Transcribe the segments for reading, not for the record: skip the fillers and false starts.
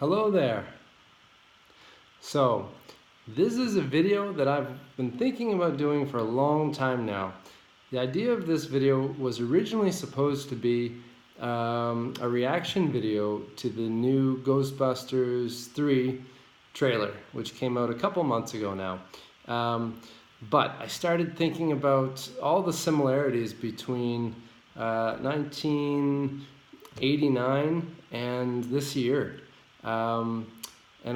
Hello there. So, this is a video that I've been thinking about doing for a long time now. The idea of this video was originally supposed to be a reaction video to the new Ghostbusters 3 trailer, which came out a couple months ago now. But I started thinking about all the similarities between 1989 and this year. And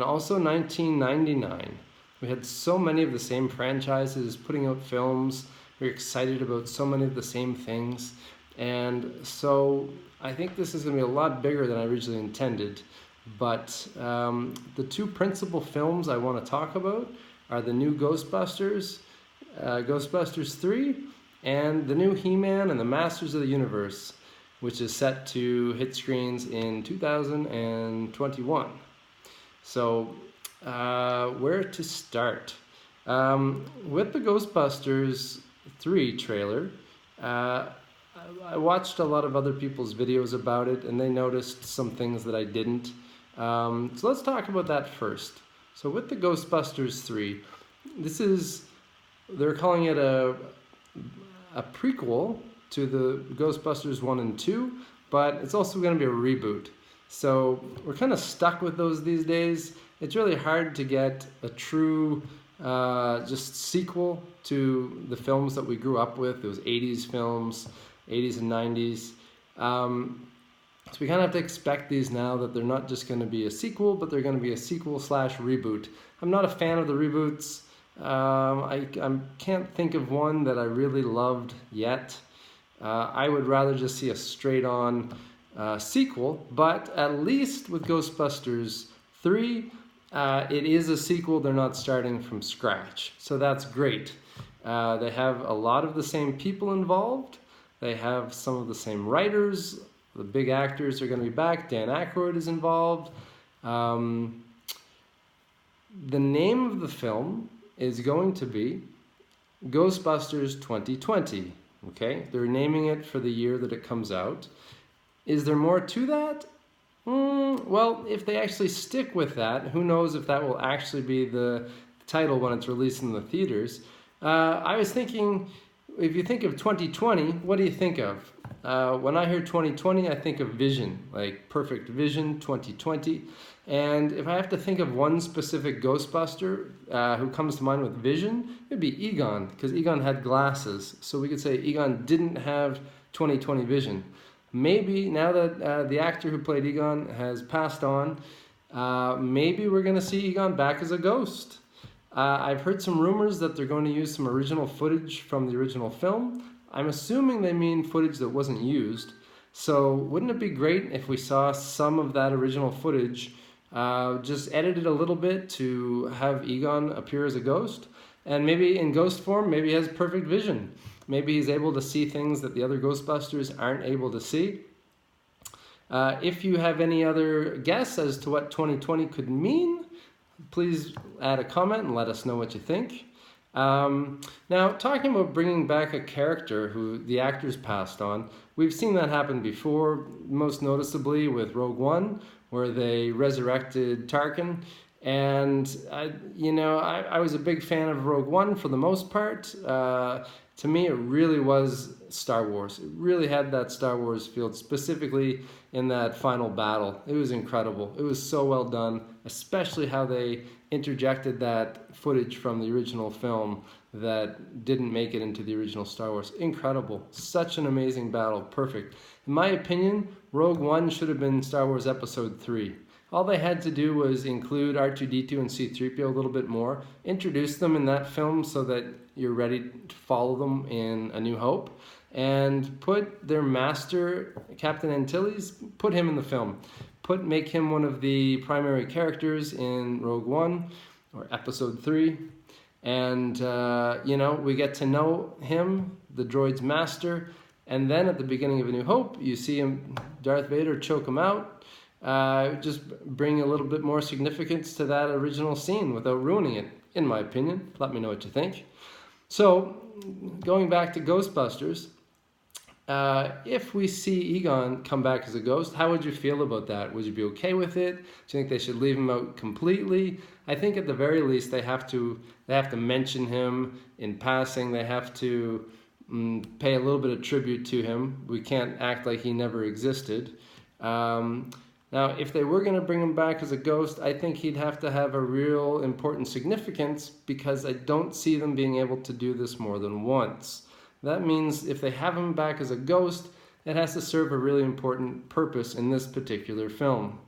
also 1999. We had so many of the same franchises putting out films. We were excited about so many of the same things. And so I think this is going to be a lot bigger than I originally intended. But the two principal films I want to talk about are the new Ghostbusters, Ghostbusters 3, and the new He-Man and the Masters of the Universe, which is set to hit screens in 2021. So, where to start? With the Ghostbusters 3 trailer, I watched a lot of other people's videos about it, and they noticed some things that I didn't. So let's talk about that first. So with the Ghostbusters 3, they're calling it a prequel to the Ghostbusters 1 and 2, but it's also going to be a reboot. So we're kind of stuck with those these days. It's really hard to get a true just sequel to the films that we grew up with, those 80s films, 80s and 90s. So we kind of have to expect these now, that they're not just going to be a sequel, but they're going to be a sequel/reboot. I'm not a fan of the reboots. I can't think of one that I really loved yet. I would rather just see a straight-on sequel, but at least with Ghostbusters 3, it is a sequel. They're not starting from scratch, so that's great. They have a lot of the same people involved. They have some of the same writers. The big actors are going to be back. Dan Aykroyd is involved. The name of the film is going to be Ghostbusters 2020. Okay, they're naming it for the year that it comes out. Is there more to that? Well, if they actually stick with that, who knows if that will actually be the title when it's released in the theaters. I was thinking, if you think of 2020, what do you think of? When I hear 2020, I think of vision, like perfect vision, 2020. And if I have to think of one specific Ghostbuster who comes to mind with vision, it'd be Egon, because Egon had glasses. So we could say Egon didn't have 2020 vision. Maybe now that the actor who played Egon has passed on, maybe we're going to see Egon back as a ghost. I've heard some rumors that they're going to use some original footage from the original film. I'm assuming they mean footage that wasn't used. So wouldn't it be great if we saw some of that original footage just edited a little bit to have Egon appear as a ghost? And maybe in ghost form, maybe he has perfect vision. Maybe he's able to see things that the other Ghostbusters aren't able to see. If you have any other guess as to what 2020 could mean, please add a comment and let us know what you think. Now, talking about bringing back a character who the actors passed on, we've seen that happen before, most noticeably with Rogue One, where they resurrected Tarkin. And, I was a big fan of Rogue One for the most part. To me, it really was Star Wars. It really had that Star Wars feel, specifically in that final battle. It was incredible. It was so well done, especially how they interjected that footage from the original film that didn't make it into the original Star Wars. Incredible. Such an amazing battle. Perfect. In my opinion, Rogue One should have been Star Wars Episode 3. All they had to do was include R2-D2 and C-3PO a little bit more, introduce them in that film so that you're ready to follow them in A New Hope, and put their master, Captain Antilles, put him in the film. Make him one of the primary characters in Rogue One, or Episode 3, and, we get to know him, the droid's master, and then at the beginning of A New Hope, you see him, Darth Vader, choke him out. Just bring a little bit more significance to that original scene without ruining it, in my opinion. Let me know what you think. So, going back to Ghostbusters, if we see Egon come back as a ghost, how would you feel about that? Would you be okay with it? Do you think they should leave him out completely? I think at the very least they have to mention him in passing. They have to pay a little bit of tribute to him. We can't act like he never existed. Now, if they were going to bring him back as a ghost, I think he'd have to have a real important significance, because I don't see them being able to do this more than once. That means if they have him back as a ghost, it has to serve a really important purpose in this particular film.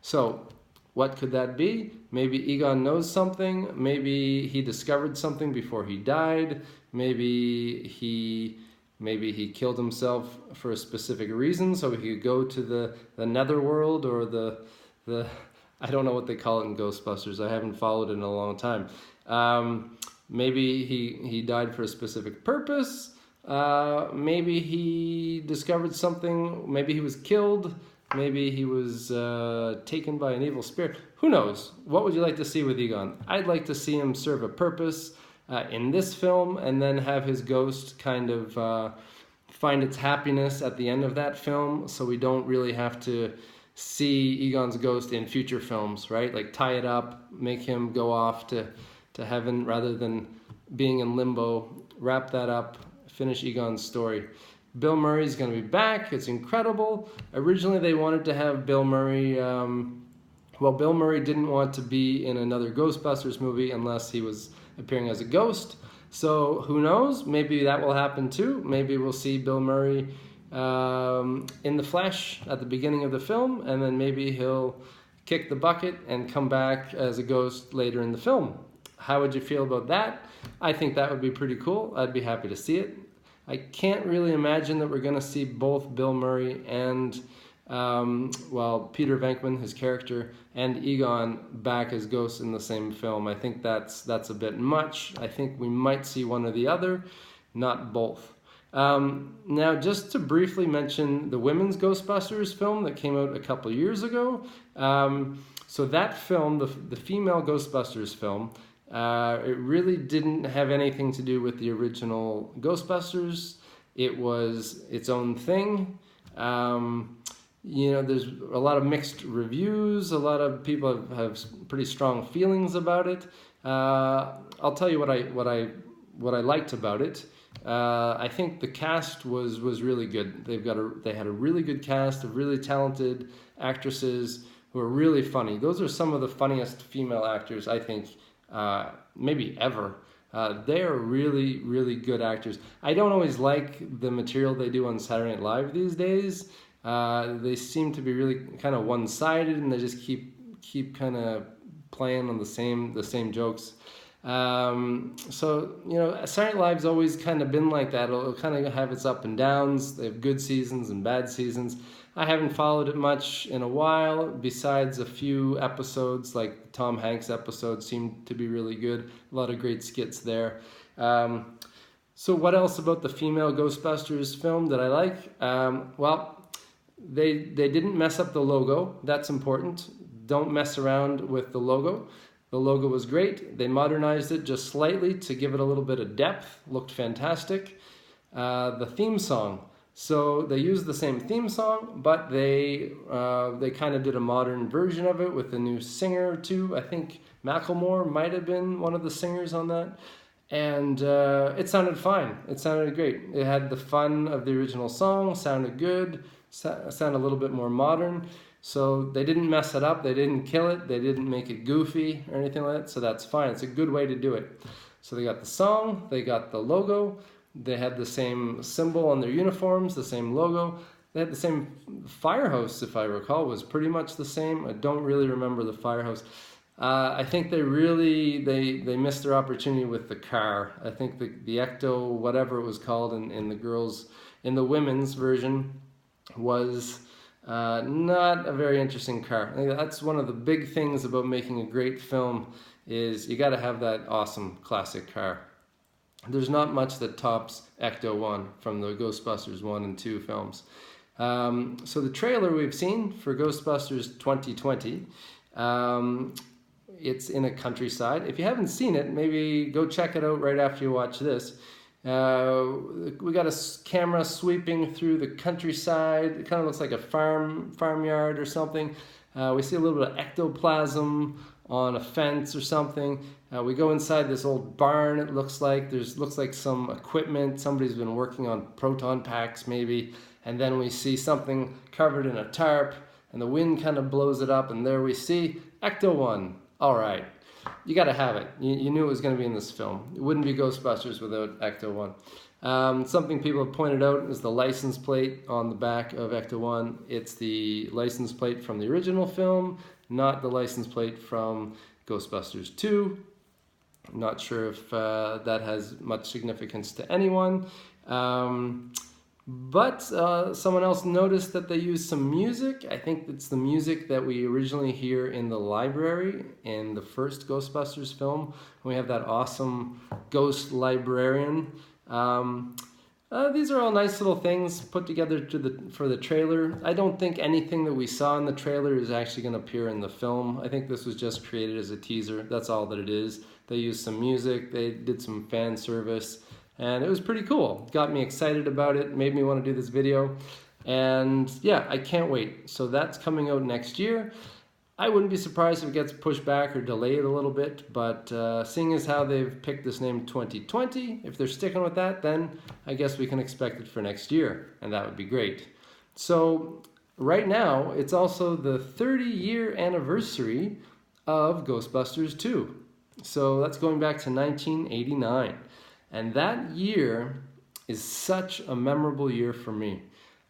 So, what could that be? Maybe Egon knows something. Maybe he discovered something before he died. Maybe he killed himself for a specific reason, so he could go to the netherworld, or the I don't know what they call it in Ghostbusters. I haven't followed it in a long time. Maybe he died for a specific purpose. Maybe he discovered something. Maybe he was killed. Maybe he was taken by an evil spirit. Who knows? What would you like to see with Egon? I'd like to see him serve a purpose in this film, and then have his ghost kind of find its happiness at the end of that film, so we don't really have to see Egon's ghost in future films, right? Like tie it up, make him go off to heaven rather than being in limbo. Wrap that up, finish Egon's story. Bill Murray's going to be back. It's incredible. Originally they wanted to have Bill Murray, Bill Murray didn't want to be in another Ghostbusters movie unless he was appearing as a ghost. So who knows? Maybe that will happen too. Maybe we'll see Bill Murray in the flesh at the beginning of the film, and then maybe he'll kick the bucket and come back as a ghost later in the film. How would you feel about that? I think that would be pretty cool. I'd be happy to see it. I can't really imagine that we're going to see both Bill Murray and Peter Venkman, his character, and Egon back as ghosts in the same film. I think that's a bit much. I think we might see one or the other, not both. Now, just to briefly mention the women's Ghostbusters film that came out a couple years ago. So that film, the female Ghostbusters film, it really didn't have anything to do with the original Ghostbusters. It was its own thing. There's a lot of mixed reviews. A lot of people have pretty strong feelings about it. I'll tell you what I liked about it. I think the cast was really good. They had a really good cast of really talented actresses who are really funny. Those are some of the funniest female actors, I think, maybe ever. They are really, really good actors. I don't always like the material they do on Saturday Night Live these days. They seem to be really kind of one-sided, and they just keep kind of playing on the same jokes. Saturday Night Live's always kind of been like that. It'll kind of have its up and downs. They have good seasons and bad seasons. I haven't followed it much in a while, besides a few episodes, like Tom Hanks episodes seemed to be really good. A lot of great skits there. So what else about the female Ghostbusters film that I like? They didn't mess up the logo. That's important. Don't mess around with the logo. The logo was great. They modernized it just slightly to give it a little bit of depth. Looked fantastic. The theme song. So they used the same theme song, but they kind of did a modern version of it with a new singer too. I think Macklemore might have been one of the singers on that. And it sounded fine. It sounded great. It had the fun of the original song, sounded good, sounded a little bit more modern. So they didn't mess it up, they didn't kill it, they didn't make it goofy or anything like that, so that's fine. It's a good way to do it. So they got the song, they got the logo, they had the same symbol on their uniforms, the same logo. They had the same firehouse, if I recall, was pretty much the same. I don't really remember the firehouse. I think they missed their opportunity with the car. I think the Ecto, whatever it was called in the women's version, was not a very interesting car. I think that's one of the big things about making a great film, is you got to have that awesome classic car. There's not much that tops Ecto 1 from the Ghostbusters 1 and 2 films. So the trailer we've seen for Ghostbusters 2020, it's in a countryside. If you haven't seen it, maybe go check it out right after you watch this. We got a camera sweeping through the countryside. It kind of looks like a farmyard or something. We see a little bit of ectoplasm on a fence or something. We go inside this old barn. It looks like looks like some equipment. Somebody's been working on proton packs maybe. And then we see something covered in a tarp, and the wind kind of blows it up, and there we see Ecto-1. All right, you got to have it. You knew it was going to be in this film. It wouldn't be Ghostbusters without Ecto-1. Something people have pointed out is the license plate on the back of Ecto-1. It's the license plate from the original film, not the license plate from Ghostbusters 2. I'm not sure if that has much significance to anyone. But someone else noticed that they used some music. I think it's the music that we originally hear in the library in the first Ghostbusters film. We have that awesome ghost librarian. These are all nice little things put together for the trailer. I don't think anything that we saw in the trailer is actually going to appear in the film. I think this was just created as a teaser. That's all that it is. They used some music. They did some fan service. And it was pretty cool. Got me excited about it, made me want to do this video. And yeah, I can't wait. So that's coming out next year. I wouldn't be surprised if it gets pushed back or delayed a little bit, but seeing as how they've picked this name 2020, if they're sticking with that, then I guess we can expect it for next year, and that would be great. So right now, it's also the 30-year anniversary of Ghostbusters 2. So that's going back to 1989. And that year is such a memorable year for me.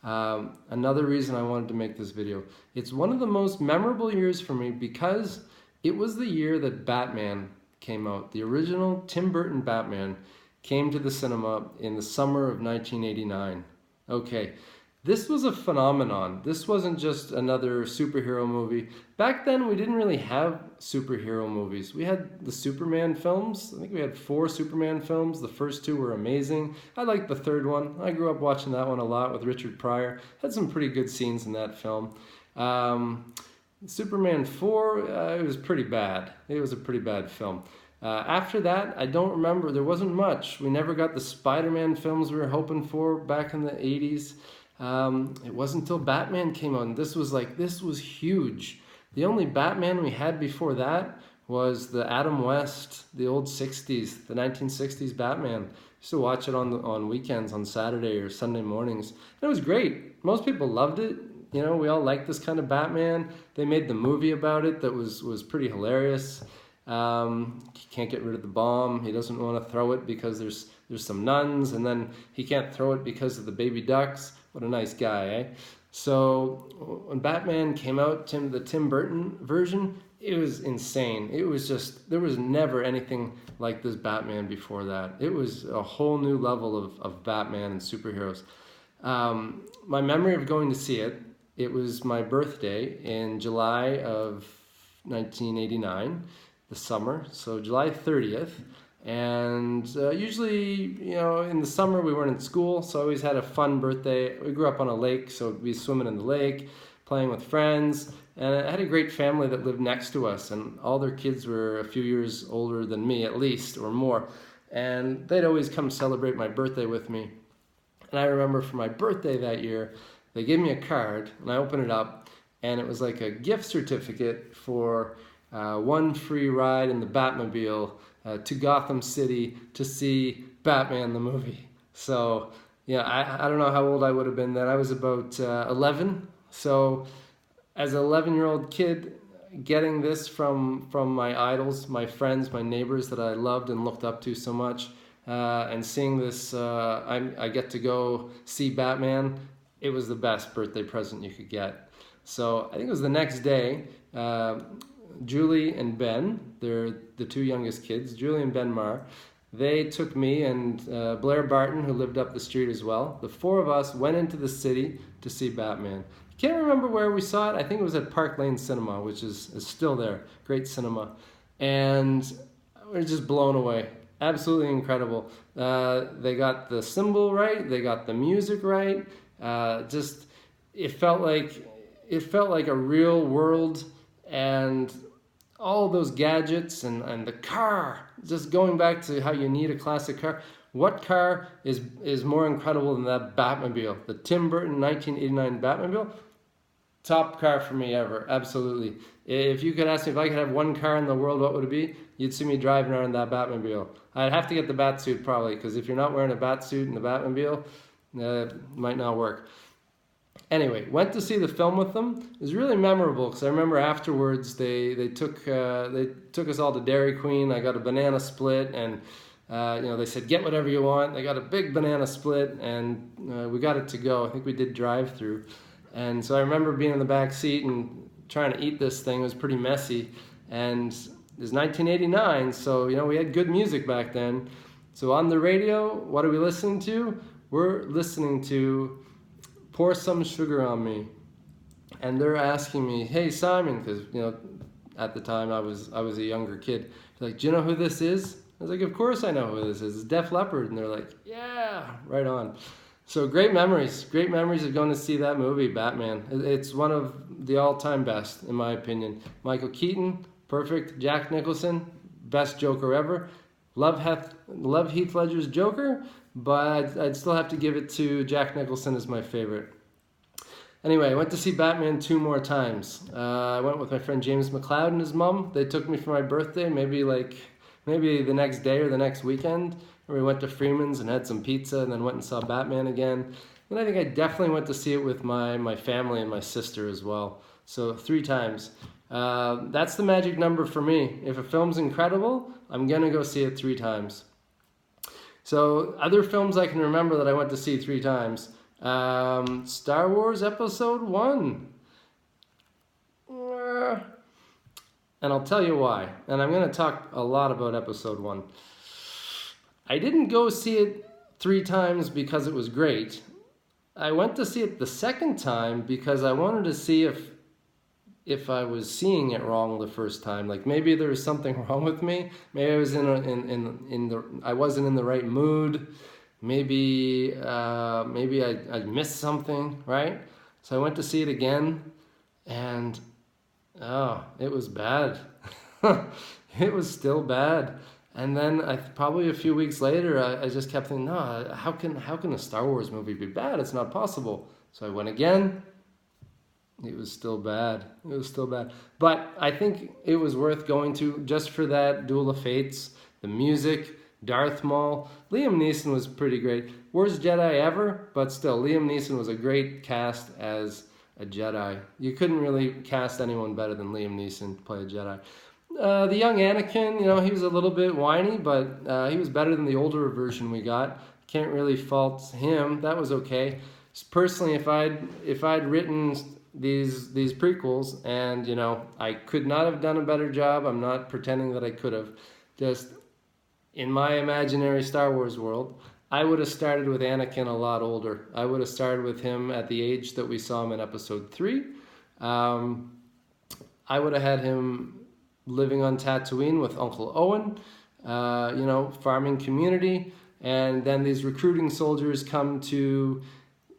Another reason I wanted to make this video. It's one of the most memorable years for me because it was the year that Batman came out. The original Tim Burton Batman came to the cinema in the summer of 1989. Okay, this was a phenomenon. This wasn't just another superhero movie. Back then, we didn't really have superhero movies. We had the Superman films. I think we had 4 Superman films. The first 2 were amazing. I liked the third one. I grew up watching that one a lot with Richard Pryor. Had some pretty good scenes in that film. Superman 4, it was pretty bad. It was a pretty bad film. After that, I don't remember. There wasn't much. We never got the Spider-Man films we were hoping for back in the 80s. It wasn't until Batman came out, and this was huge. The only Batman we had before that was the Adam West, the old 60s, the 1960s Batman. I used to watch it on weekends, on Saturday or Sunday mornings. And it was great. Most people loved it. You know, we all liked this kind of Batman. They made the movie about it that was pretty hilarious. He can't get rid of the bomb. He doesn't want to throw it because there's some nuns, and then he can't throw it because of the baby ducks. What a nice guy, eh? So when Batman came out, the Tim Burton version, it was insane. It was just, there was never anything like this Batman before that. It was a whole new level of Batman and superheroes. My memory of going to see it, it was my birthday in July of 1989, the summer, so July 30th. And usually, you know, in the summer we weren't in school, so I always had a fun birthday. We grew up on a lake, so we'd be swimming in the lake, playing with friends. And I had a great family that lived next to us, and all their kids were a few years older than me, at least, or more. And they'd always come celebrate my birthday with me. And I remember for my birthday that year, they gave me a card, and I opened it up, and it was like a gift certificate for one free ride in the Batmobile to Gotham City to see Batman the movie. So, yeah, I don't know how old I would have been then. I was about 11. So, as an 11-year-old kid, getting this from my idols, my friends, my neighbors that I loved and looked up to so much, and seeing this, I get to go see Batman. It was the best birthday present you could get. So, I think it was the next day. Julie and Ben, they're the 2 youngest kids, Julie and Ben Marr, they took me and Blair Barton, who lived up the street as well. The 4 of us went into the city to see Batman. Can't remember where we saw it. I think it was at Park Lane Cinema, which is still there. Great cinema. And we're just blown away. Absolutely incredible. They got the symbol right. They got the music right. It felt like a real world, and all those gadgets and the car, just going back to how you need a classic car. What car is more incredible than that Batmobile? The Tim Burton 1989 Batmobile? Top car for me ever, absolutely. If you could ask me if I could have one car in the world, what would it be? You'd see me driving around that Batmobile. I'd have to get the Batsuit probably, because if you're not wearing a Batsuit in the Batmobile, it might not work. Anyway, went to see the film with them. It was really memorable because I remember afterwards they took us all to Dairy Queen. I got a banana split, and they said get whatever you want. I got a big banana split, and we got it to go. I think we did drive through. And so I remember being in the back seat and trying to eat this thing. It was pretty messy. And it was 1989, so we had good music back then. So on the radio, what are we listening to? We're listening to Pour Some Sugar on Me. And they're asking me, hey Simon, because at the time I was a younger kid. They're like, do you know who this is? I was like, of course I know who this is. It's Def Leppard. And they're like, yeah, right on. So great memories of going to see that movie, Batman. It's one of the all-time best, in my opinion. Michael Keaton, perfect. Jack Nicholson, best Joker ever. Love Heath Ledger's Joker, but I'd still have to give it to Jack Nicholson as my favorite. Anyway, I went to see Batman 2 more times. I went with my friend James McLeod and his mom. They took me for my birthday, maybe the next day or the next weekend. We went to Freeman's and had some pizza and then went and saw Batman again. And I think I definitely went to see it with my family and my sister as well. So 3 times. That's the magic number for me. If a film's incredible, I'm going to go see it 3 times. So other films I can remember that I went to see 3 times. Star Wars Episode 1. And I'll tell you why. And I'm going to talk a lot about Episode 1. I didn't go see it 3 times because it was great. I went to see it the second time because I wanted to see if I was seeing it wrong the first time. Like maybe there was something wrong with me. Maybe I was I wasn't in the right mood. Maybe I missed something, right? So I went to see it again, and it was bad. It was still bad. And then probably a few weeks later, I just kept thinking, no, how can a Star Wars movie be bad? It's not possible. So I went again. It was still bad. But I think it was worth going to just for that Duel of Fates, the music, Darth Maul. Liam Neeson was pretty great. Worst Jedi ever, but still, Liam Neeson was a great cast as a Jedi. You couldn't really cast anyone better than Liam Neeson to play a Jedi. The young Anakin, he was a little bit whiny, but he was better than the older version we got. Can't really fault him. That was okay. Personally, if I'd written these prequels and I could not have done a better job, I'm not pretending that I could have. Just in my imaginary Star Wars world, I would have started with Anakin a lot older. I would have started with him at the age that we saw him in Episode 3. I would have had him living on Tatooine with Uncle Owen, farming community, and then these recruiting soldiers come to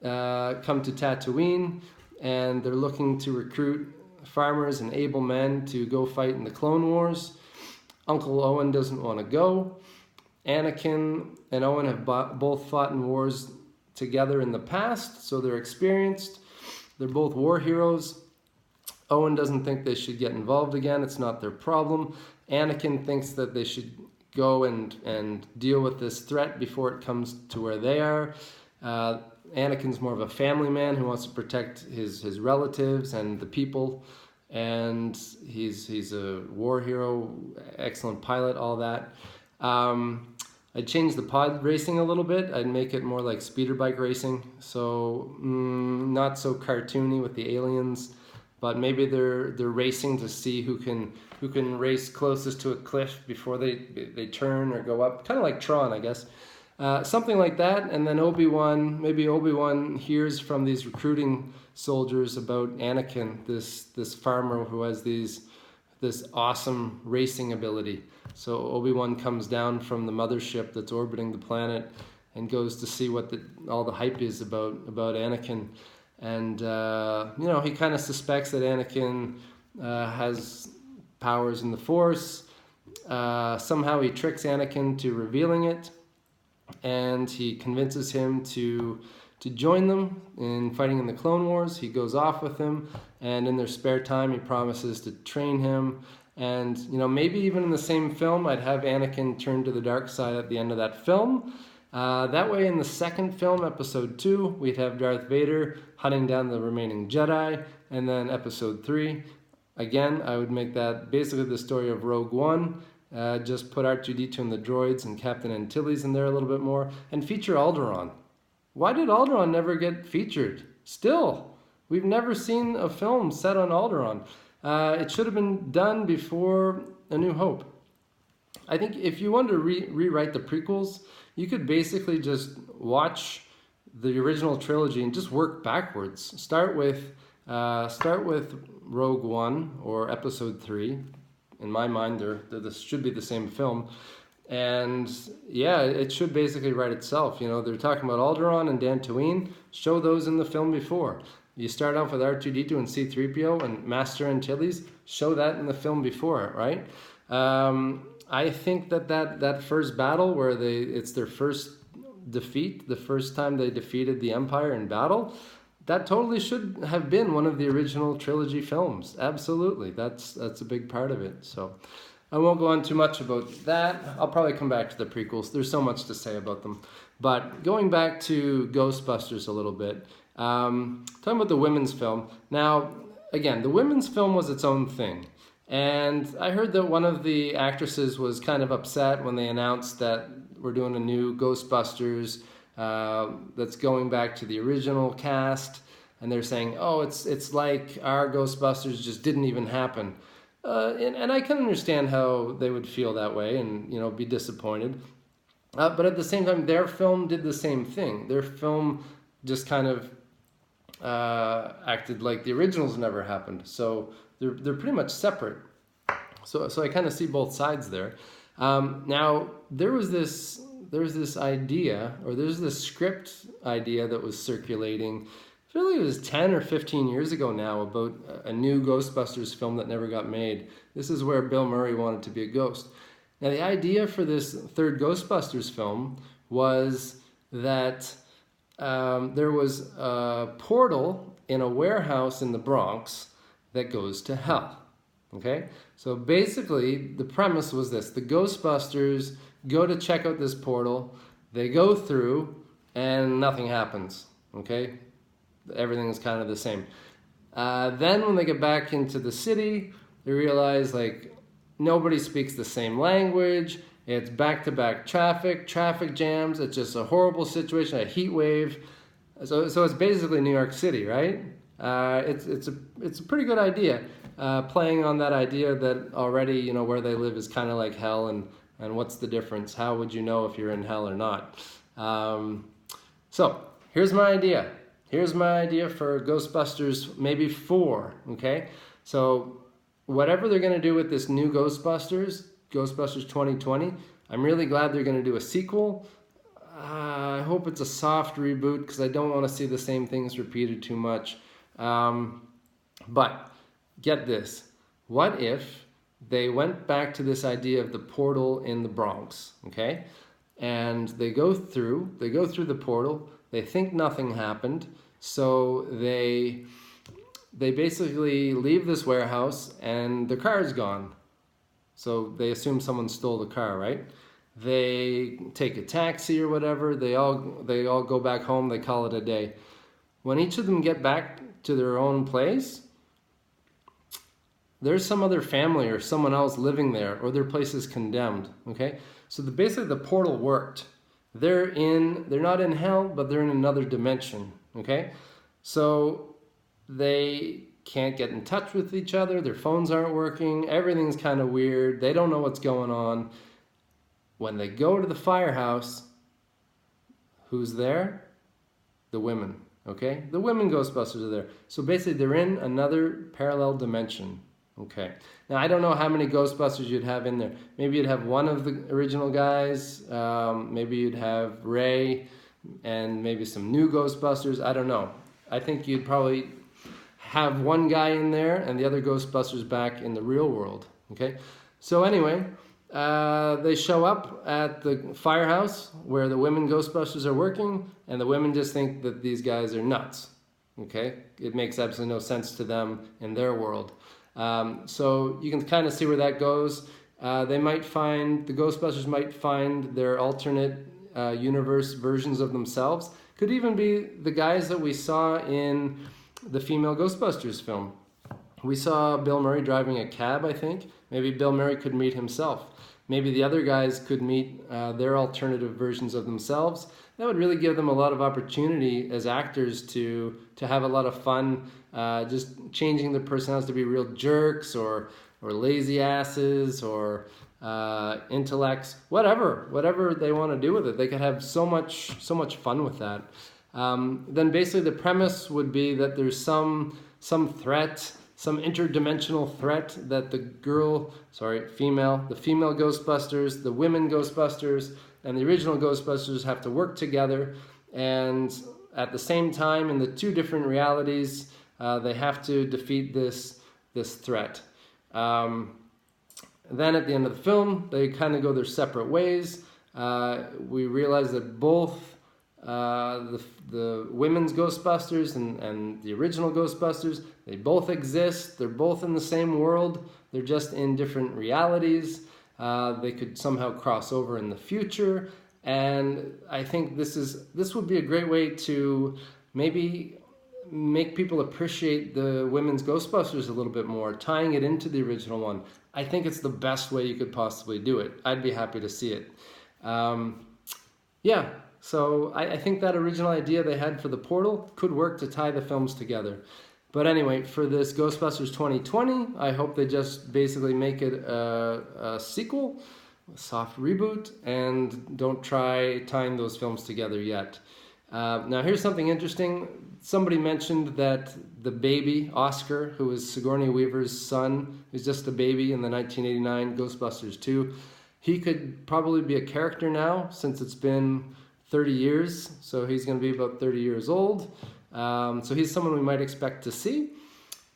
Tatooine, and they're looking to recruit farmers and able men to go fight in the Clone Wars. Uncle Owen doesn't want to go. Anakin and Owen have both fought in wars together in the past, so they're experienced. They're both war heroes. Owen doesn't think they should get involved again. It's not their problem. Anakin thinks that they should go and deal with this threat before it comes to where they are. Anakin's more of a family man who wants to protect his relatives and the people. And he's a war hero, excellent pilot, all that. I'd change the pod racing a little bit. I'd make it more like speeder bike racing. So not so cartoony with the aliens. But maybe they're racing to see who can race closest to a cliff before they turn or go up. Kind of like Tron, I guess. Something like that. And then maybe Obi-Wan hears from these recruiting soldiers about Anakin, this farmer who has this awesome racing ability. So Obi-Wan comes down from the mothership that's orbiting the planet and goes to see what all the hype is about Anakin. And, he kind of suspects that Anakin has powers in the Force. Somehow he tricks Anakin to revealing it. and he convinces him to join them in fighting in the Clone Wars. He goes off with him, and in their spare time, he promises to train him. And maybe even in the same film, I'd have Anakin turn to the dark side at the end of that film. That way, in the second film, Episode 2, we'd have Darth Vader hunting down the remaining Jedi, and then Episode 3, again, I would make that basically the story of Rogue One. Just put R2-D2 and the droids and Captain Antilles in there a little bit more, and feature Alderaan. Why did Alderaan never get featured? Still, we've never seen a film set on Alderaan. It should have been done before A New Hope. I think if you wanted to rewrite the prequels, you could basically just watch the original trilogy and just work backwards. Start with Rogue One or Episode 3. In my mind, this should be the same film. And yeah, it should basically write itself. They're talking about Alderaan and Dantooine. Show those in the film before. You start off with R2-D2 and C-3PO and Master Antilles. Show that in the film before, right? I think that first battle where it's their first defeat, the first time they defeated the Empire in battle, that totally should have been one of the original trilogy films. Absolutely, that's a big part of it. So I won't go on too much about that. I'll probably come back to the prequels. There's so much to say about them. But going back to Ghostbusters a little bit, talking about the women's film. Now, again, the women's film was its own thing. And I heard that one of the actresses was kind of upset when they announced that we're doing a new Ghostbusters that's going back to the original cast. And they're saying, oh, it's like our Ghostbusters just didn't even happen. And I can understand how they would feel that way and be disappointed. But at the same time, their film did the same thing. Their film just kind of acted like the originals never happened. So they're pretty much separate. So I kind of see both sides there. Now there was this idea, or there's this script idea that was circulating. I feel like it was 10 or 15 years ago now, about a new Ghostbusters film that never got made. This is where Bill Murray wanted to be a ghost. Now the idea for this third Ghostbusters film was that there was a portal in a warehouse in the Bronx that goes to hell. Okay? So basically, the premise was this. The Ghostbusters go to check out this portal. They go through, and nothing happens. Okay? Everything is kind of the same. Then when they get back into the city, they realize, nobody speaks the same language. It's back-to-back traffic jams. It's just a horrible situation, a heat wave. So it's basically New York City, right? It's a pretty good idea, playing on that idea that already where they live is kind of like hell, and what's the difference? How would you know if you're in hell or not? So here's my idea. Here's my idea for Ghostbusters maybe 4. Okay, so whatever they're gonna do with this new Ghostbusters 2020, I'm really glad they're gonna do a sequel. I hope it's a soft reboot because I don't want to see the same things repeated too much. But get this. What if they went back to this idea of the portal in the Bronx, okay? And they go through the portal. They think nothing happened. So they basically leave this warehouse and their car is gone. So they assume someone stole the car, right? They take a taxi or whatever. They all go back home. They call it a day. When each of them get back to their own place, there's some other family or someone else living there, or their place is condemned. Okay, so basically the portal worked. They're not in hell, but they're in another dimension. Okay, so they can't get in touch with each other. Their phones aren't working. Everything's kind of weird. They don't know what's going on. When they go to the firehouse, who's there? The women, okay? The women Ghostbusters are there. So basically they're in another parallel dimension, okay? Now I don't know how many Ghostbusters you'd have in there. Maybe you'd have one of the original guys, maybe you'd have Ray, and maybe some new Ghostbusters, I don't know. I think you'd probably have one guy in there and the other Ghostbusters back in the real world, okay? So anyway, They show up at the firehouse where the women Ghostbusters are working, and the women just think that these guys are nuts. Okay? It makes absolutely no sense to them in their world. So you can kind of see where that goes. The Ghostbusters might find their alternate universe versions of themselves. Could even be the guys that we saw in the female Ghostbusters film. We saw Bill Murray driving a cab, I think. Maybe Bill Murray could meet himself. Maybe the other guys could meet their alternative versions of themselves. That would really give them a lot of opportunity as actors to have a lot of fun, just changing their personalities to be real jerks or lazy asses or intellects, whatever they want to do with it. They could have so much fun with that. Then basically the premise would be that there's some threat, some interdimensional threat that the female Ghostbusters, the women Ghostbusters, and the original Ghostbusters have to work together, and at the same time in the two different realities, they have to defeat this threat. Then at the end of the film, they kind of go their separate ways. We realize that both the women's Ghostbusters and the original Ghostbusters, they both exist. They're both in the same world. They're just in different realities. They could somehow cross over in the future. And I think this would be a great way to maybe make people appreciate the women's Ghostbusters a little bit more, tying it into the original one. I think it's the best way you could possibly do it. I'd be happy to see it. So I think that original idea they had for the portal could work to tie the films together. But anyway, for this Ghostbusters 2020, I hope they just basically make it a sequel, a soft reboot, and don't try tying those films together yet. Now here's something interesting. Somebody mentioned that the baby, Oscar, who was Sigourney Weaver's son, who's just a baby in the 1989 Ghostbusters 2, he could probably be a character now since it's been 30 years, so he's going to be about 30 years old. So he's someone we might expect to see.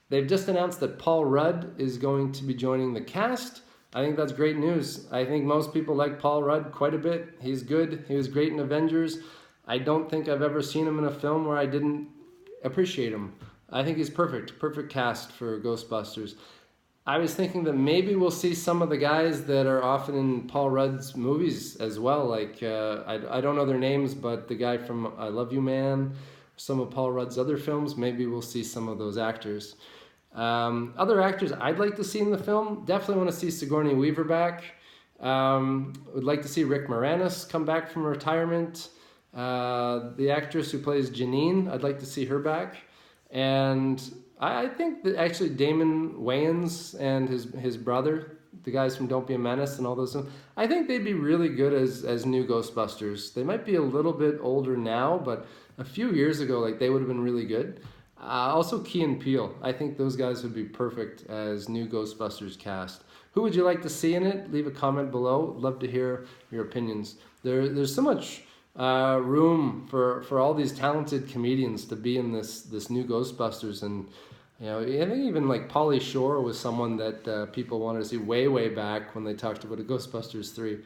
They've just announced that Paul Rudd is going to be joining the cast. I think that's great news. I think most people like Paul Rudd quite a bit. He's good. He was great in Avengers. I don't think I've ever seen him in a film where I didn't appreciate him. I think he's perfect cast for Ghostbusters. I was thinking that maybe we'll see some of the guys that are often in Paul Rudd's movies as well. Like, I don't know their names, but the guy from I Love You Man, some of Paul Rudd's other films, maybe we'll see some of those actors. Other actors I'd like to see in the film, definitely want to see Sigourney Weaver back. Would like to see Rick Moranis come back from retirement. The actress who plays Janine, I'd like to see her back. And I think that actually Damon Wayans and his brother, the guys from Don't Be a Menace and all those things, I think they'd be really good as new Ghostbusters. They might be a little bit older now, but a few years ago, like, they would have been really good. Also Key and Peele, I think those guys would be perfect as new Ghostbusters cast. Who would you like to see in it? Leave a comment below. Love to hear your opinions. There's so much room for all these talented comedians to be in this new Ghostbusters, and I think even like Pauly Shore was someone that people wanted to see way back when they talked about a Ghostbusters 3.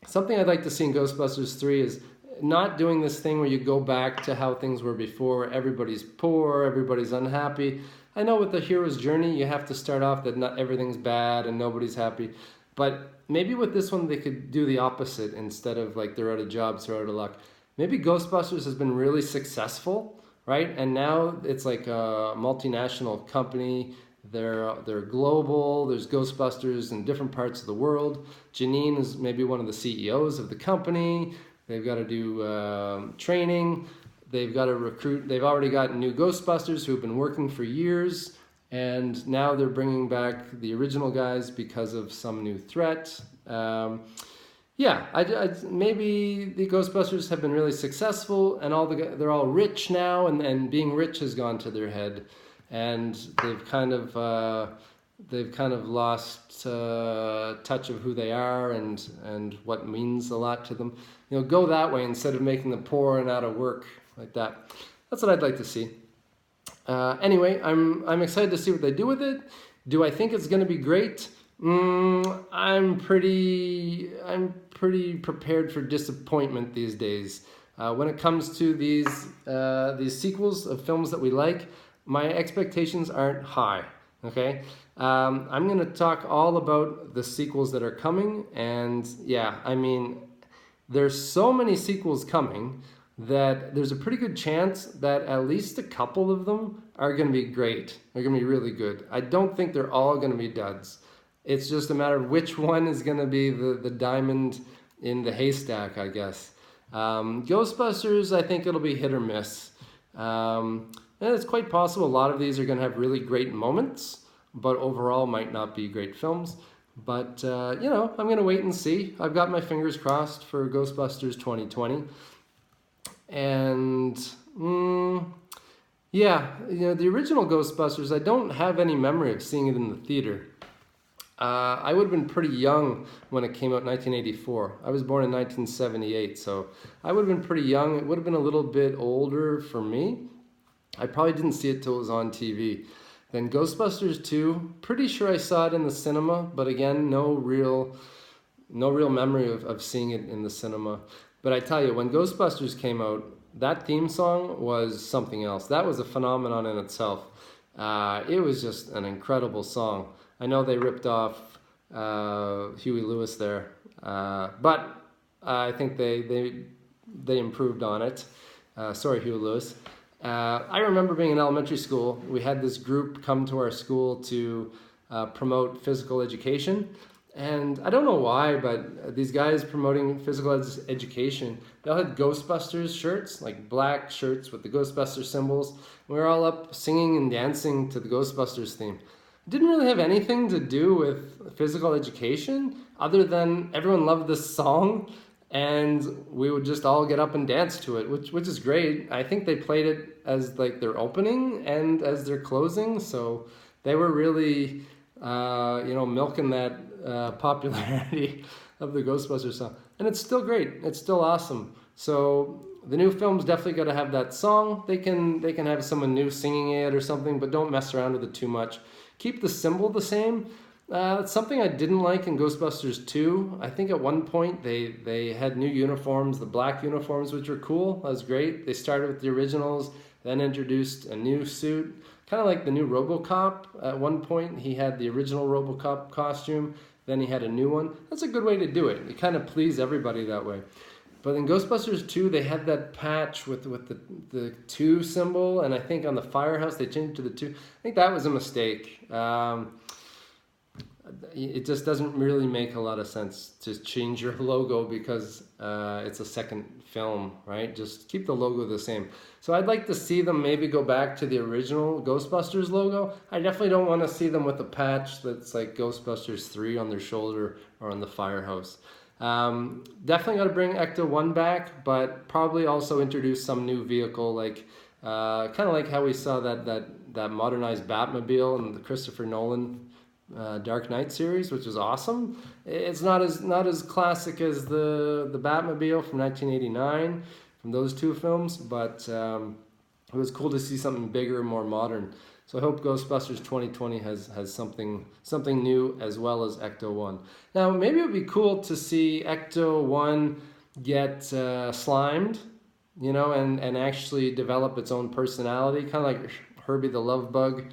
Something I'd like to see in Ghostbusters 3 is not doing this thing where you go back to how things were before, where everybody's poor, everybody's unhappy. I know with the hero's journey, you have to start off that not everything's bad and nobody's happy. But maybe with this one, they could do the opposite. Instead of like they're out of jobs, they're out of luck. Maybe Ghostbusters has been really successful, right? And now it's like a multinational company. They're global. There's Ghostbusters in different parts of the world. Janine is maybe one of the CEOs of the company. They've got to do training. They've got to recruit. They've already got new Ghostbusters who've been working for years. And now they're bringing back the original guys because of some new threat. Maybe the Ghostbusters have been really successful, and they're all rich now, and being rich has gone to their head, and they've kind of lost touch of who they are and what means a lot to them. Go that way instead of making them poor and out of work like that. That's what I'd like to see. Anyway, I'm excited to see what they do with it. Do I think it's going to be great? I'm pretty prepared for disappointment these days. When it comes to these sequels of films that we like, my expectations aren't high. Okay, I'm gonna talk all about the sequels that are coming, and yeah, I mean, there's so many sequels coming that there's a pretty good chance that at least a couple of them are going to be great. They're going to be really good. I don't think they're all going to be duds. It's just a matter of which one is going to be the diamond in the haystack, I guess. Ghostbusters, I think it'll be hit or miss. And it's quite possible a lot of these are going to have really great moments, but overall might not be great films. But, I'm going to wait and see. I've got my fingers crossed for Ghostbusters 2020. And, yeah, the original Ghostbusters, I don't have any memory of seeing it in the theater. I would have been pretty young when it came out in 1984. I was born in 1978, so I would have been pretty young. It would have been a little bit older for me. I probably didn't see it till it was on TV. Then Ghostbusters 2, pretty sure I saw it in the cinema, but again, no real memory of seeing it in the cinema. But I tell you, when Ghostbusters came out, that theme song was something else. That was a phenomenon in itself. It was just an incredible song. I know they ripped off Huey Lewis there, but I think they improved on it. Sorry, Huey Lewis. I remember being in elementary school. We had this group come to our school to promote physical education. And I don't know why, but these guys promoting physical education, they all had Ghostbusters shirts, like black shirts with the Ghostbusters symbols. We were all up singing and dancing to the Ghostbusters theme. It didn't really have anything to do with physical education other than everyone loved this song and we would just all get up and dance to it, which is great. I think they played it as like their opening and as their closing, so they were really milking that popularity of the Ghostbusters song. And it's still great. It's still awesome. So the new film's definitely got to have that song. They can have someone new singing it or something, but don't mess around with it too much. Keep the symbol the same. It's something I didn't like in Ghostbusters 2. I think at one point they had new uniforms, the black uniforms, which were cool. That was great. They started with the originals, then introduced a new suit. Kind of like the new RoboCop. At one point, he had the original RoboCop costume, then he had a new one. That's a good way to do it. You kind of please everybody that way. But in Ghostbusters 2, they had that patch with the 2 symbol, and I think on the firehouse they changed it to the 2. I think that was a mistake. It just doesn't really make a lot of sense to change your logo because it's a second film, right? Just keep the logo the same. So I'd like to see them maybe go back to the original Ghostbusters logo. I definitely don't want to see them with a patch that's like Ghostbusters 3 on their shoulder or on the firehouse. Definitely got to bring Ecto-1 back, but probably also introduce some new vehicle, like kind of like how we saw that modernized Batmobile in the Christopher Nolan Dark Knight series, which is awesome. It's not as classic as the Batmobile from 1989 from those 2 films, but it was cool to see something bigger and more modern. So I hope Ghostbusters 2020 has something new as well as Ecto-1. Now maybe it would be cool to see Ecto-1 get slimed, and actually develop its own personality, kind of like Herbie the Love Bug.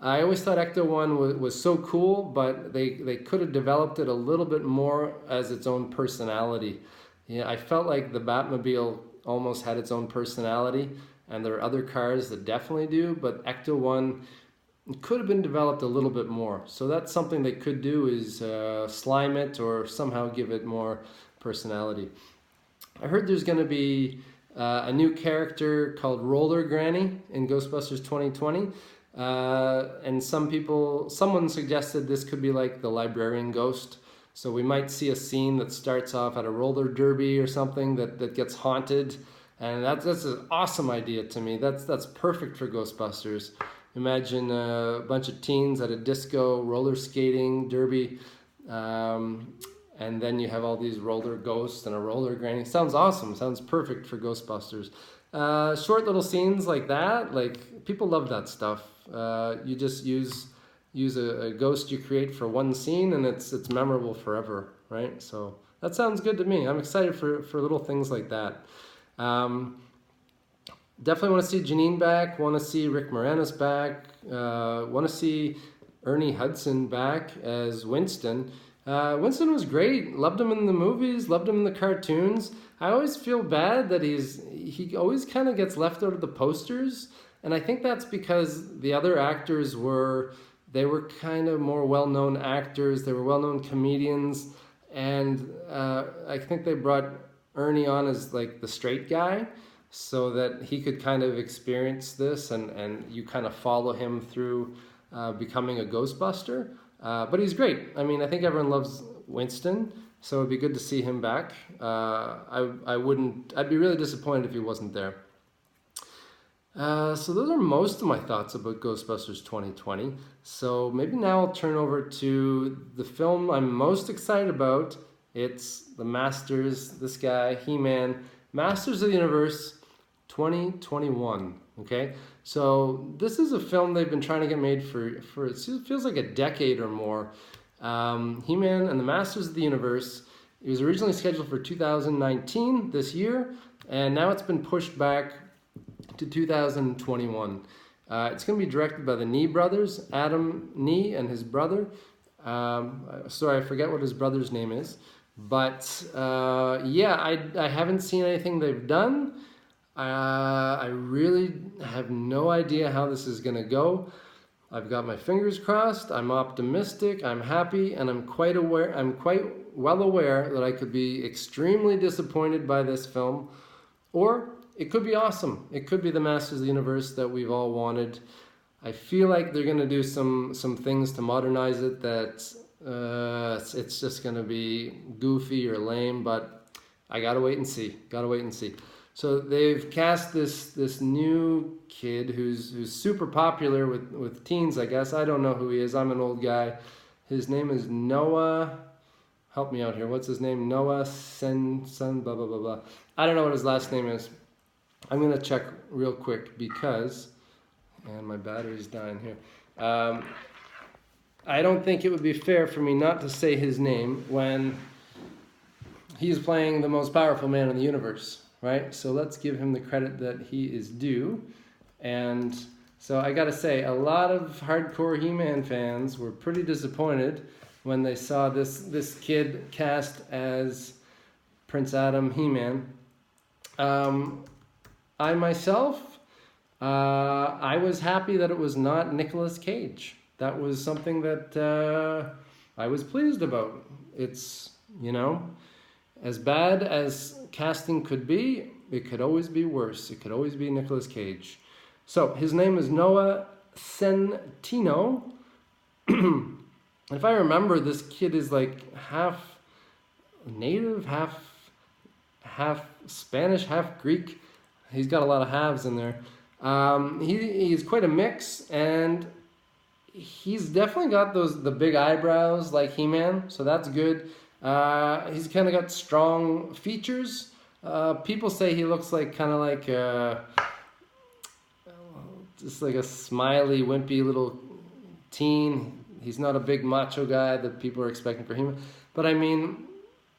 I always thought Ecto-1 was so cool, but they could have developed it a little bit more as its own personality. I felt like the Batmobile almost had its own personality, and there are other cars that definitely do, but Ecto-1 could have been developed a little bit more. So that's something they could do, is slime it or somehow give it more personality. I heard there's going to be a new character called Roller Granny in Ghostbusters 2020. And someone suggested this could be like the librarian ghost. So we might see a scene that starts off at a roller derby or something that gets haunted. And that's an awesome idea to me. That's perfect for Ghostbusters. Imagine a bunch of teens at a disco roller skating derby. And then you have all these roller ghosts and a roller granny. Sounds awesome. Sounds perfect for Ghostbusters. Short little scenes like that, like people love that stuff. You just use use a ghost you create for one scene, and it's memorable forever, right? So that sounds good to me. I'm excited for little things like that. Definitely want to see Janine back. Want to see Rick Moranis back. Want to see Ernie Hudson back as Winston. Winston was great. Loved him in the movies. Loved him in the cartoons. I always feel bad that he always kind of gets left out of the posters, and I think that's because the other actors were kind of more well-known actors. They were well-known comedians, and I think they brought Ernie on as like the straight guy, so that he could kind of experience this, and you kind of follow him through becoming a Ghostbuster. But he's great. I mean, I think everyone loves Winston, so it'd be good to see him back. I'd be really disappointed if he wasn't there. So those are most of my thoughts about Ghostbusters 2020. So maybe now I'll turn over to the film I'm most excited about. It's the Masters, this guy, He-Man, Masters of the Universe 2021. Okay, so this is a film they've been trying to get made for it feels like a decade or more. He-Man and the Masters of the Universe. It was originally scheduled for 2019, this year, and now it's been pushed back to 2021. It's going to be directed by the Nee brothers, Adam Nee and his brother. Sorry, I forget what his brother's name is. But yeah, I haven't seen anything they've done. I really have no idea how this is going to go. I've got my fingers crossed. I'm optimistic. I'm happy, and I'm quite well aware that I could be extremely disappointed by this film, or it could be awesome. It could be the Masters of the Universe that we've all wanted. I feel like they're going to do some things to modernize it that it's just going to be goofy or lame, but I gotta wait and see. So they've cast this new kid who's super popular with teens, I guess. I don't know who he is. I'm an old guy. His name is Noah. Help me out here. What's his name? Noah Sen blah blah blah blah. I don't know what his last name is. I'm gonna check real quick because, and my battery's dying here. I don't think it would be fair for me not to say his name when he's playing the most powerful man in the universe, right? So let's give him the credit that he is due. And so I gotta say, a lot of hardcore He-Man fans were pretty disappointed when they saw this kid cast as Prince Adam He-Man. I myself, I was happy that it was not Nicolas Cage. That was something that I was pleased about. It's, as bad as casting could be, it could always be worse. It could always be Nicolas Cage. So his name is Noah Centineo. If I remember, this kid is like half native, half Spanish, half Greek. He's got a lot of halves in there. He's quite a mix, and he's definitely got the big eyebrows like He-Man, so that's good. He's kind of got strong features. People say he looks like just like a smiley, wimpy little teen. He's not a big macho guy that people are expecting for him. But I mean,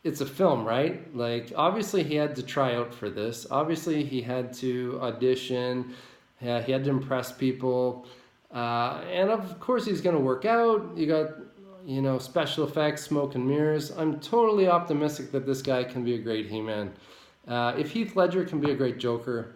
it's a film, right? Like, obviously he had to try out for this. Obviously he had to audition. Yeah, he had to impress people. And of course he's going to work out. You got, special effects, smoke and mirrors. I'm totally optimistic that this guy can be a great He-Man. If Heath Ledger can be a great Joker,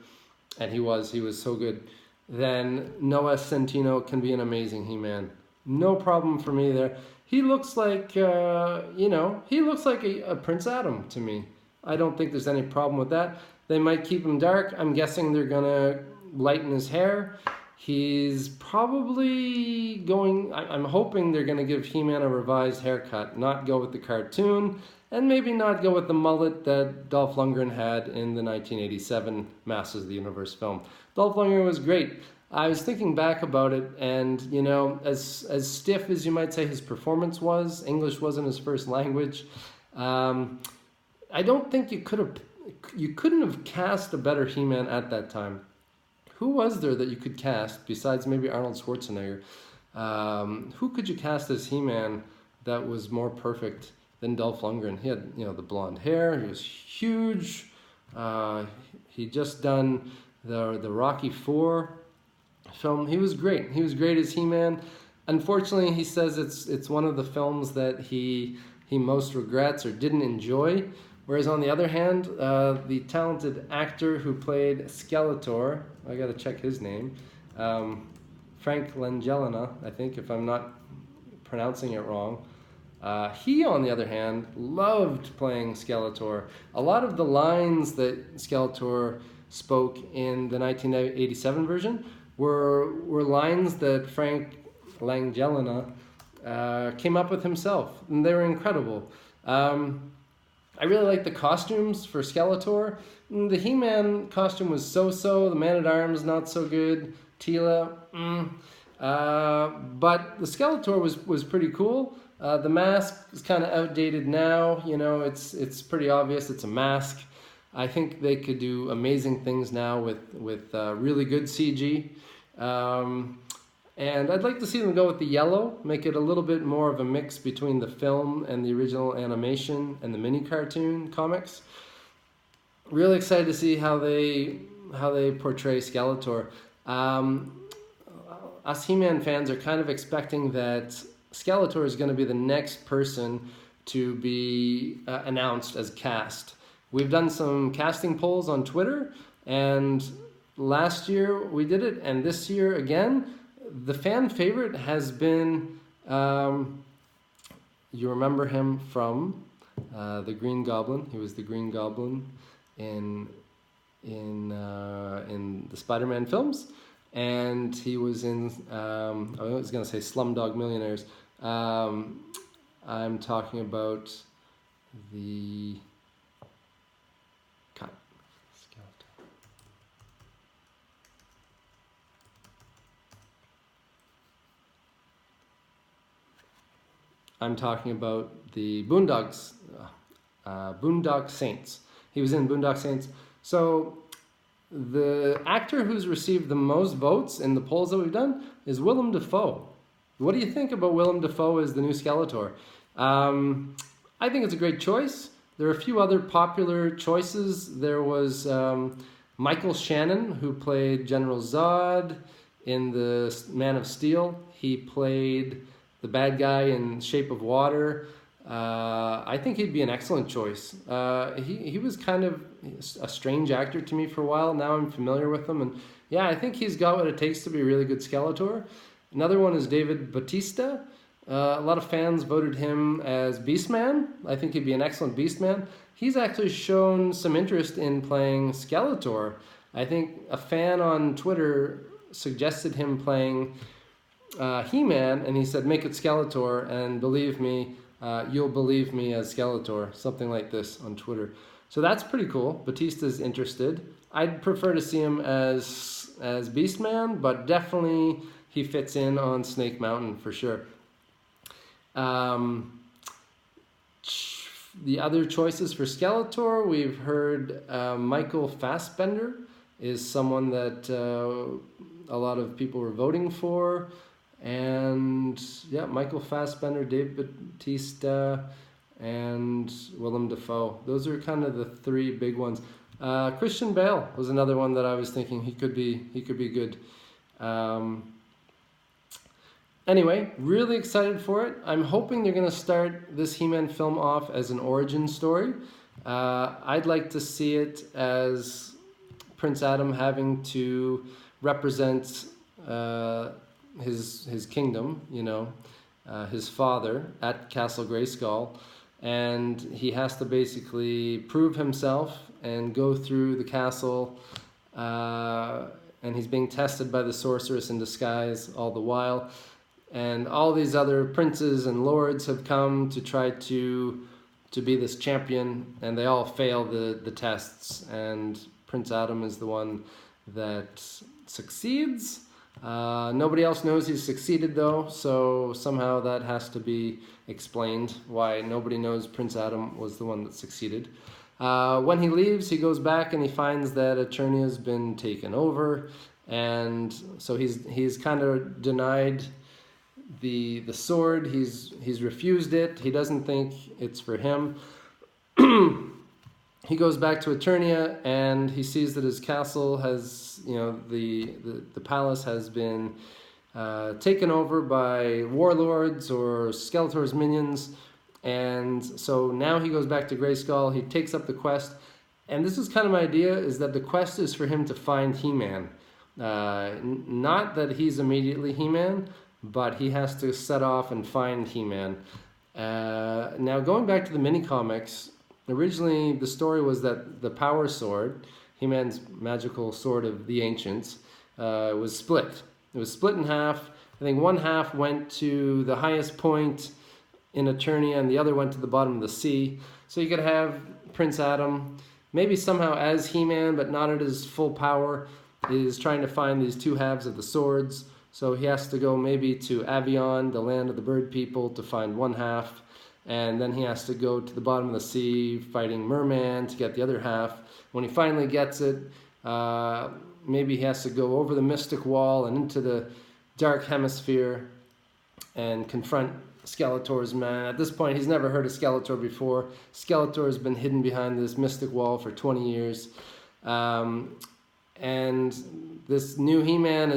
and he was so good, then Noah Centineo can be an amazing He-Man. No problem for me there. He looks like, he looks like a Prince Adam to me. I don't think there's any problem with that. They might keep him dark. I'm guessing they're going to lighten his hair. He's probably I'm hoping they're going to give He-Man a revised haircut, not go with the cartoon, and maybe not go with the mullet that Dolph Lundgren had in the 1987 Masters of the Universe film. Dolph Lundgren was great. I was thinking back about it, and as stiff as you might say his performance was, English wasn't his first language. I don't think you couldn't have cast a better He-Man at that time. Who was there that you could cast besides maybe Arnold Schwarzenegger? Who could you cast as He-Man that was more perfect than Dolph Lundgren? He had, the blonde hair. He was huge. He just done the Rocky IV film. He was great. He was great as He-Man. Unfortunately, he says it's one of the films that he most regrets or didn't enjoy. Whereas on the other hand, the talented actor who played Skeletor, I got to check his name, Frank Langella, I think, if I'm not pronouncing it wrong. He, on the other hand, loved playing Skeletor. A lot of the lines that Skeletor spoke in the 1987 version were lines that Frank Langella came up with himself, and they were incredible. I really like the costumes for Skeletor. The He-Man costume was so-so. The Man-at-Arms, not so good. Teela, but the Skeletor was pretty cool. The mask is kind of outdated now. It's pretty obvious it's a mask. I think they could do amazing things now with really good CG. And I'd like to see them go with the yellow, make it a little bit more of a mix between the film and the original animation and the mini cartoon comics. Really excited to see how they portray Skeletor. Us He-Man fans are kind of expecting that Skeletor is going to be the next person to be announced as cast. We've done some casting polls on Twitter, and last year we did it, and this year again. The fan favorite has been, you remember him from the Green Goblin. He was the Green Goblin in the Spider-Man films, and he was in, I was going to say Slumdog Millionaires. I'm talking about the... I'm talking about the Boondock Saints. He was in Boondock Saints. So the actor who's received the most votes in the polls that we've done is Willem Dafoe. What do you think about Willem Dafoe as the new Skeletor? I think it's a great choice. There are a few other popular choices. There was Michael Shannon, who played General Zod in the Man of Steel. He played the bad guy in Shape of Water. I think he'd be an excellent choice. He was kind of a strange actor to me for a while. Now I'm familiar with him, and yeah, I think he's got what it takes to be a really good Skeletor. Another one is David Bautista. A lot of fans voted him as Beastman. I think he'd be an excellent Beastman. He's actually shown some interest in playing Skeletor. I think a fan on Twitter suggested him playing He-Man, and he said, make it Skeletor, and believe me, you'll believe me as Skeletor, something like this on Twitter. So that's pretty cool. Batista's interested. I'd prefer to see him as Beastman, but definitely he fits in on Snake Mountain for sure. The other choices for Skeletor, we've heard Michael Fassbender is someone that a lot of people were voting for. And yeah, Michael Fassbender, Dave Bautista, and Willem Dafoe. Those are kind of the three big ones. Christian Bale was another one that I was thinking he could be good. Anyway, really excited for it. I'm hoping they're going to start this He-Man film off as an origin story. I'd like to see it as Prince Adam having to represent his kingdom, his father at Castle Grayskull, and he has to basically prove himself and go through the castle, and he's being tested by the sorceress in disguise all the while. And all these other princes and lords have come to try to be this champion, and they all fail the tests. And Prince Adam is the one that succeeds. Nobody else knows he's succeeded though, so somehow that has to be explained why nobody knows Prince Adam was the one that succeeded. When he leaves, he goes back and he finds that Eternia has been taken over, and so he's kind of denied the sword. He's refused it. He doesn't think it's for him. He goes back to Eternia, and he sees that his castle has, the palace has been taken over by warlords or Skeletor's minions. And so now he goes back to Grayskull. He takes up the quest. And this is kind of my idea, is that the quest is for him to find He-Man. Not that he's immediately He-Man, but he has to set off and find He-Man. Now, going back to the mini-comics, originally the story was that the Power Sword, He-Man's magical sword of the ancients, was split. It was split in half. I think one half went to the highest point in Eternia, and the other went to the bottom of the sea. So you could have Prince Adam, maybe somehow as He-Man, but not at his full power, is trying to find these two halves of the swords. So he has to go maybe to Avion, the land of the bird people, to find one half. And then he has to go to the bottom of the sea, fighting Merman to get the other half. When he finally gets it, maybe he has to go over the Mystic Wall and into the Dark Hemisphere and confront Skeletor's man. At this point, he's never heard of Skeletor before. Skeletor has been hidden behind this Mystic Wall for 20 years. And this new He-Man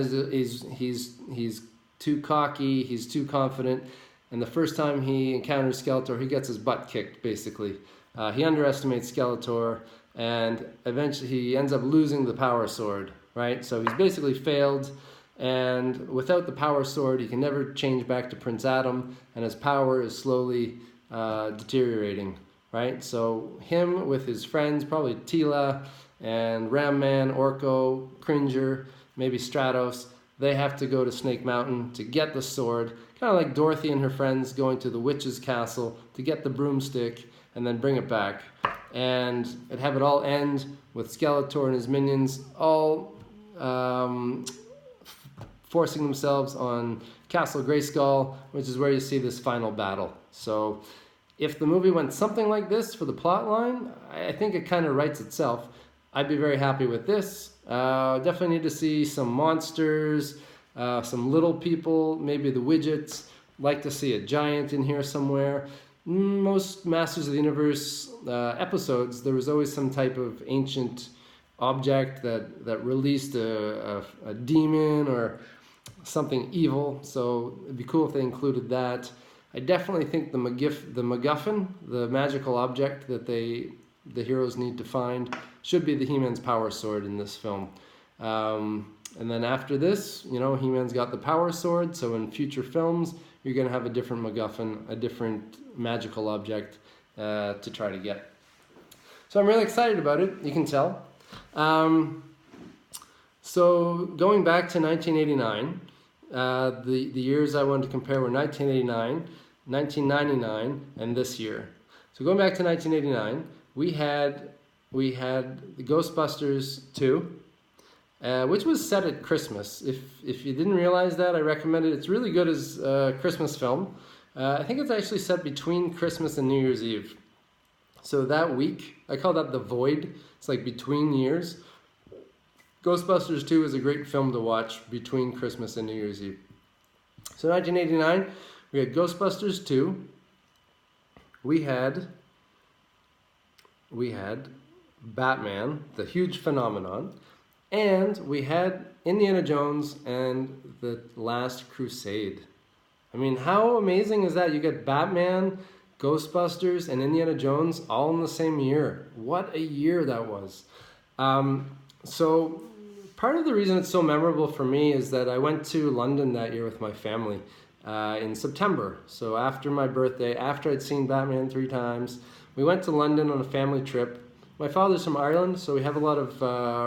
he's too cocky, he's too confident. And the first time he encounters Skeletor, he gets his butt kicked, basically. He underestimates Skeletor, and eventually he ends up losing the Power Sword, right? So he's basically failed, and without the Power Sword, he can never change back to Prince Adam, and his power is slowly deteriorating, right? So him with his friends, probably Tila and Ram Man, Orko, Cringer, maybe Stratos, they have to go to Snake Mountain to get the sword, kind of like Dorothy and her friends going to the witch's castle to get the broomstick and then bring it back. And have it all end with Skeletor and his minions all forcing themselves on Castle Grayskull, which is where you see this final battle. So if the movie went something like this for the plot line, I think it kind of writes itself. I'd be very happy with this. Definitely need to see some monsters, some little people, maybe the widgets. Like to see a giant in here somewhere. Most Masters of the Universe episodes, there was always some type of ancient object that released a demon or something evil. So it'd be cool if they included that. I definitely think the MacGuffin, the magical object that the heroes need to find, should be the He-Man's Power Sword in this film. And then after this, He-Man's got the Power Sword, so in future films, you're going to have a different MacGuffin, a different magical object to try to get. So I'm really excited about it, you can tell. So going back to 1989, the years I wanted to compare were 1989, 1999, and this year. So going back to 1989, we had the Ghostbusters 2, which was set at Christmas. If you didn't realize that, I recommend it. It's really good as a Christmas film. I think it's actually set between Christmas and New Year's Eve. So that week, I call that the void. It's like between years. Ghostbusters 2 is a great film to watch between Christmas and New Year's Eve. So 1989, we had Ghostbusters 2. We had Batman, the huge phenomenon. And we had Indiana Jones and the Last Crusade. I mean, how amazing is that? You get Batman, Ghostbusters, and Indiana Jones all in the same year. What a year that was. So part of the reason it's so memorable for me is that I went to London that year with my family in September. So after my birthday, after I'd seen Batman 3 times, we went to London on a family trip. My father's from Ireland, so we have a lot of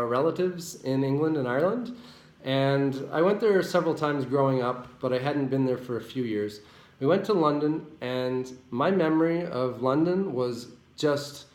relatives in England and Ireland. And I went there several times growing up, but I hadn't been there for a few years. We went to London, and my memory of London was just...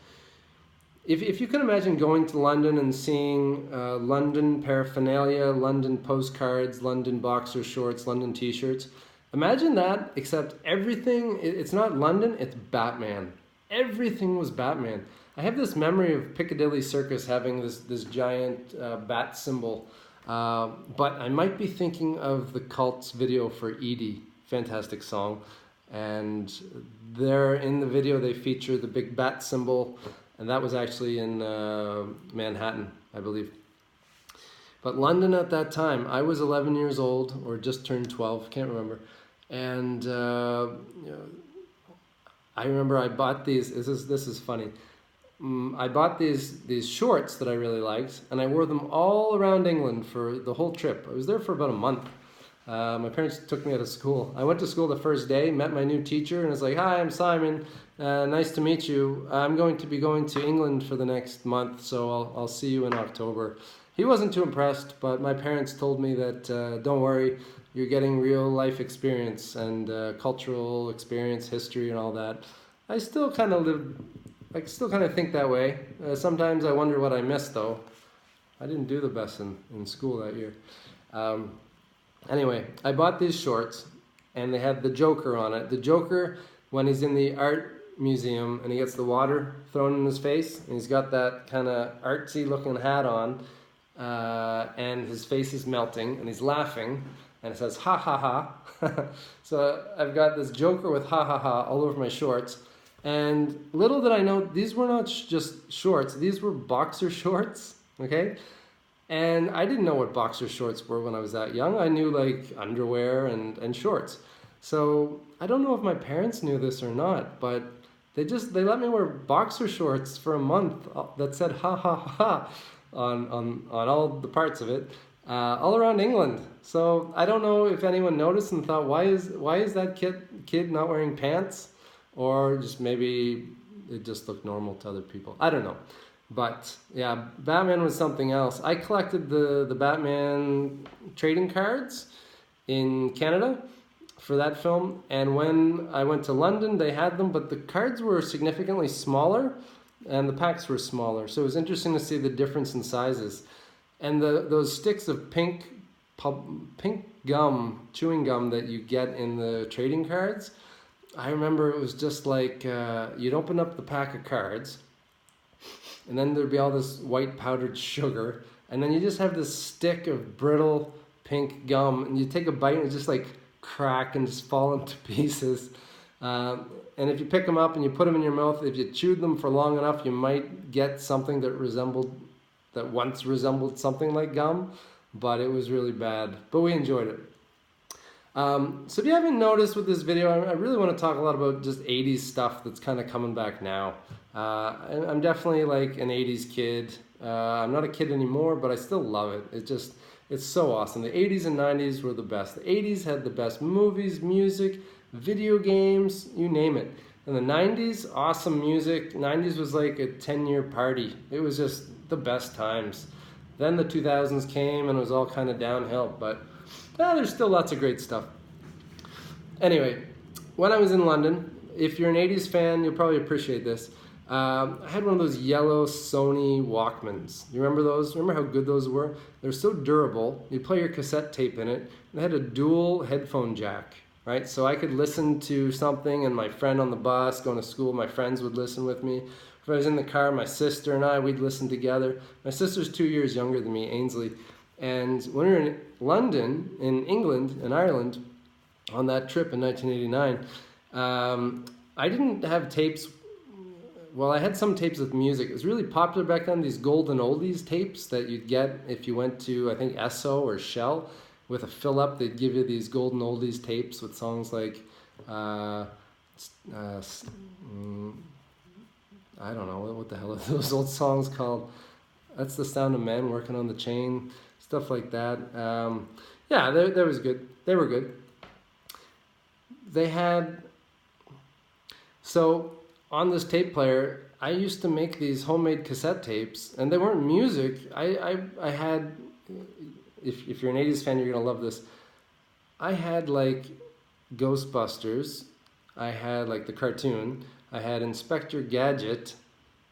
If you can imagine going to London and seeing London paraphernalia, London postcards, London boxer shorts, London t-shirts, imagine that, except everything, it's not London, it's Batman. Everything was Batman. I have this memory of Piccadilly Circus having this giant bat symbol, but I might be thinking of the Cult's video for Edie fantastic song. And there in the video they feature the big bat symbol, and that was actually in Manhattan, I believe. But London at that time, I was 11 years old, or just turned 12, can't remember. And I remember I bought these, this is funny. I bought these shorts that I really liked, and I wore them all around England for the whole trip. I was there for about a month. My parents took me out of school. I went to school the first day, met my new teacher, and was like, "Hi, I'm Simon. Nice to meet you. I'm going to be going to England for the next month, so I'll see you in October." He wasn't too impressed, but my parents told me that don't worry, you're getting real life experience and cultural experience, history, and all that. I still kind of think that way. Sometimes I wonder what I missed, though. I didn't do the best in school that year. Anyway, I bought these shorts, and they had the Joker on it. The Joker, when he's in the art museum and he gets the water thrown in his face, and he's got that kind of artsy looking hat on, and his face is melting, and he's laughing, and it says, "Ha ha ha." So I've got this Joker with "ha ha ha" all over my shorts. And little did I know, these were not just shorts, these were boxer shorts, okay? And I didn't know what boxer shorts were when I was that young. I knew like underwear and shorts. So I don't know if my parents knew this or not, but they let me wear boxer shorts for a month that said "ha ha ha" on all the parts of it, all around England. So I don't know if anyone noticed and thought, why is that kid not wearing pants? Or just maybe it just looked normal to other people. I don't know. But yeah, Batman was something else. I collected the Batman trading cards in Canada for that film. And when I went to London, they had them, but the cards were significantly smaller and the packs were smaller. So it was interesting to see the difference in sizes. And those sticks of pink gum, chewing gum that you get in the trading cards, I remember it was just like you'd open up the pack of cards, and then there'd be all this white powdered sugar, and then you just have this stick of brittle pink gum, and you take a bite and it just like crack and just fall into pieces. And if you pick them up and you put them in your mouth, if you chewed them for long enough, you might get something that once resembled something like gum, but it was really bad. But we enjoyed it. So if you haven't noticed with this video, I really want to talk a lot about just 80s stuff that's kind of coming back now. I'm definitely like an 80s kid. I'm not a kid anymore, but I still love it. It's so awesome. The 80s and 90s were the best. The 80s had the best movies, music, video games, you name it. And the 90s, awesome music. 90s was like a 10-year party. It was just the best times. Then the 2000s came and it was all kind of downhill, but there's still lots of great stuff. Anyway, when I was in London, if you're an 80s fan, you'll probably appreciate this. I had one of those yellow Sony Walkmans. You remember those? Remember how good those were? They're so durable. You play your cassette tape in it. And they had a dual headphone jack, right? So I could listen to something, and my friend on the bus going to school, my friends would listen with me. If I was in the car, my sister and I, we'd listen together. My sister's 2 years younger than me, Ainsley. And when we were in London, in England, in Ireland, on that trip in 1989, I didn't have tapes. Well, I had some tapes with music. It was really popular back then, these golden oldies tapes that you'd get if you went to, I think, Esso or Shell. With a fill-up, they'd give you these golden oldies tapes with songs like, I don't know, what the hell are those old songs called? That's the Sound of Men, Working on the Chain. Stuff like that. Yeah, that was good. They were good. They had... So, on this tape player, I used to make these homemade cassette tapes, and they weren't music. I had... If you're an 80s fan, you're going to love this. I had, like, Ghostbusters. I had, like, the cartoon. I had Inspector Gadget,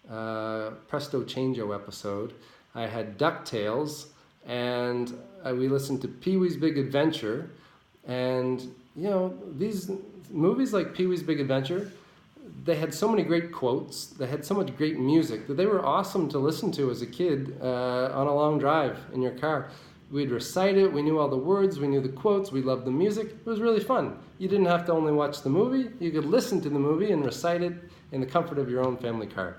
Presto Changeo episode. I had DuckTales. And we listened to Pee-wee's Big Adventure, and you know, these movies like Pee-wee's Big Adventure, they had so many great quotes, they had so much great music that they were awesome to listen to as a kid on a long drive in your car. We'd recite it, we knew all the words, we knew the quotes, we loved the music. It was really fun. You didn't have to only watch the movie, you could listen to the movie and recite it in the comfort of your own family car.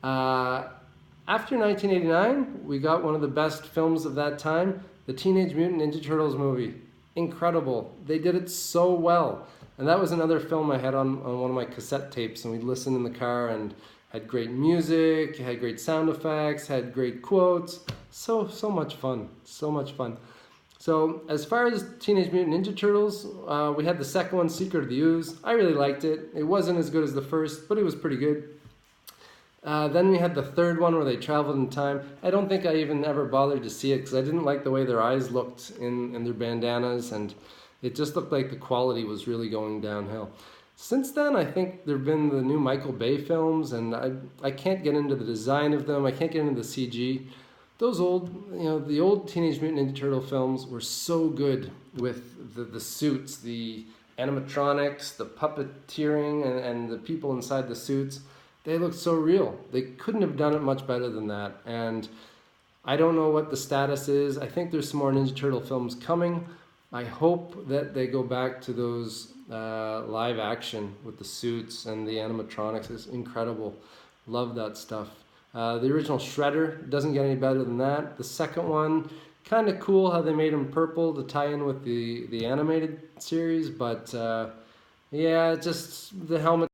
After 1989, we got one of the best films of that time, the Teenage Mutant Ninja Turtles movie. Incredible. They did it so well. And that was another film I had on one of my cassette tapes, and we'd listen in the car and had great music, had great sound effects, had great quotes. So much fun. So much fun. So as far as Teenage Mutant Ninja Turtles, we had the second one, Secret of the Ooze. I really liked it. It wasn't as good as the first, but it was pretty good. Then we had the third one where they traveled in time. I don't think I even ever bothered to see it because I didn't like the way their eyes looked in their bandanas, and it just looked like the quality was really going downhill. Since then, I think there have been the new Michael Bay films, and I can't get into the design of them. I can't get into the CG. Those old, the old Teenage Mutant Ninja Turtle films were so good with the suits, the animatronics, the puppeteering, and the people inside the suits. They looked so real. They couldn't have done it much better than that. And I don't know what the status is. I think there's some more Ninja Turtle films coming. I hope that they go back to those live action with the suits and the animatronics. It's incredible. Love that stuff. The original Shredder doesn't get any better than that. The second one, kind of cool how they made him purple to tie in with the animated series. But yeah, just the helmet.